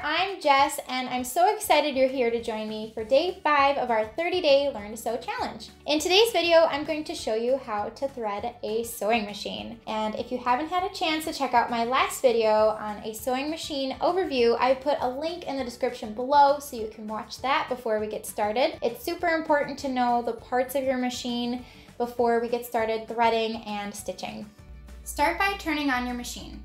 I'm Jess, and I'm so excited you're here to join me for day 5 of our 30-day Learn to Sew challenge. In today's video, I'm going to show you how to thread a sewing machine. And if you haven't had a chance to check out my last video on a sewing machine overview, I put a link in the description below so you can watch that before we get started. It's super important to know the parts of your machine before we get started threading and stitching. Start by turning on your machine.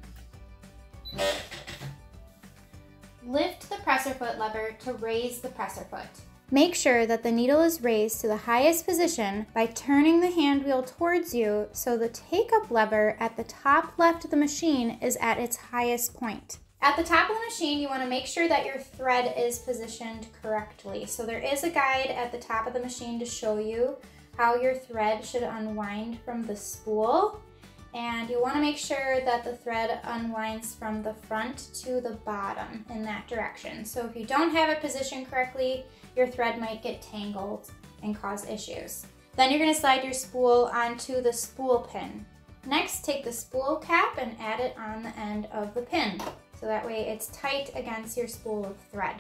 Lift the presser foot lever to raise the presser foot. Make sure that the needle is raised to the highest position by turning the hand wheel towards you so the take-up lever at the top left of the machine is at its highest point. At the top of the machine, you want to make sure that your thread is positioned correctly. So there is a guide at the top of the machine to show you how your thread should unwind from the spool. And you want to make sure that the thread unwinds from the front to the bottom in that direction. So if you don't have it positioned correctly, your thread might get tangled and cause issues. Then you're going to slide your spool onto the spool pin. Next, take the spool cap and add it on the end of the pin. So that way it's tight against your spool of thread.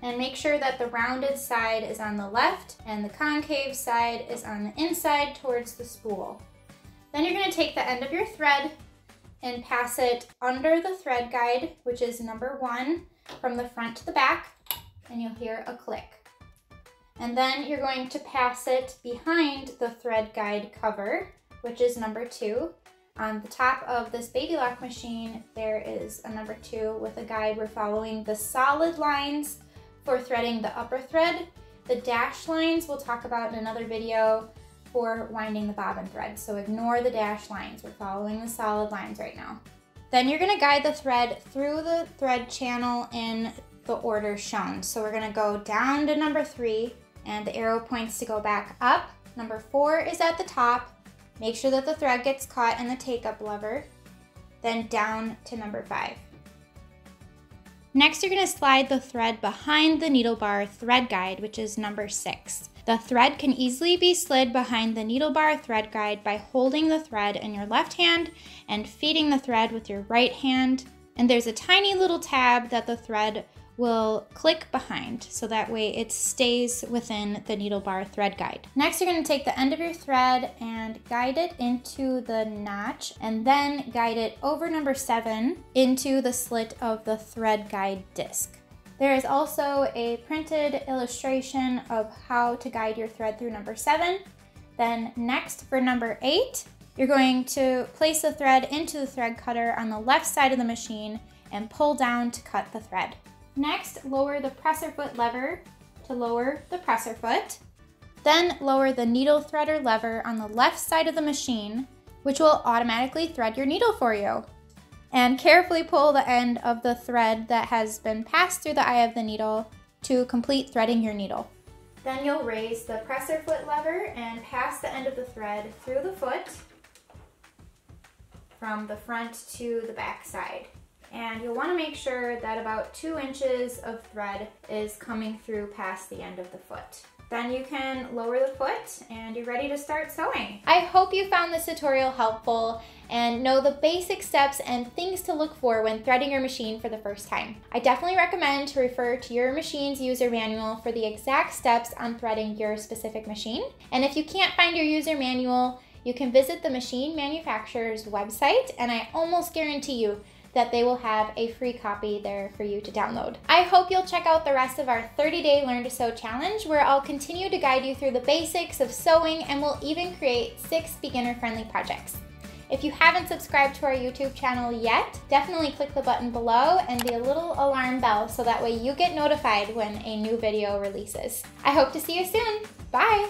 And make sure that the rounded side is on the left and the concave side is on the inside towards the spool. Then you're going to take the end of your thread and pass it under the thread guide, which is number 1, from the front to the back, and you'll hear a click. And then you're going to pass it behind the thread guide cover, which is number 2. On the top of this baby lock machine, there is a number 2 with a guide. We're following the solid lines for threading the upper thread. The dashed lines we'll talk about in another video for winding the bobbin thread. So ignore the dashed lines. We're following the solid lines right now. Then you're going to guide the thread through the thread channel in the order shown. So we're going to go down to number 3 and the arrow points to go back up. Number 4 is at the top. Make sure that the thread gets caught in the take-up lever. Then down to number 5. Next, you're going to slide the thread behind the needle bar thread guide, which is number 6. The thread can easily be slid behind the needle bar thread guide by holding the thread in your left hand and feeding the thread with your right hand. And there's a tiny little tab that the thread will click behind, so that way it stays within the needle bar thread guide. Next, you're going to take the end of your thread and guide it into the notch, and then guide it over number 7 into the slit of the thread guide disc. There is also a printed illustration of how to guide your thread through number 7. Then next, for number 8, you're going to place the thread into the thread cutter on the left side of the machine and pull down to cut the thread. Next, lower the presser foot lever to lower the presser foot. Then lower the needle threader lever on the left side of the machine, which will automatically thread your needle for you. And carefully pull the end of the thread that has been passed through the eye of the needle to complete threading your needle. Then you'll raise the presser foot lever and pass the end of the thread through the foot from the front to the back side. And you'll want to make sure that about 2 inches of thread is coming through past the end of the foot. Then you can lower the foot and you're ready to start sewing. I hope you found this tutorial helpful and know the basic steps and things to look for when threading your machine for the first time. I definitely recommend to refer to your machine's user manual for the exact steps on threading your specific machine. And if you can't find your user manual, you can visit the machine manufacturer's website, and I almost guarantee you that they will have a free copy there for you to download. I hope you'll check out the rest of our 30-day Learn to Sew challenge, where I'll continue to guide you through the basics of sewing, and we'll even create 6 beginner-friendly projects. If you haven't subscribed to our YouTube channel yet, definitely click the button below and the little alarm bell so that way you get notified when a new video releases. I hope to see you soon. Bye!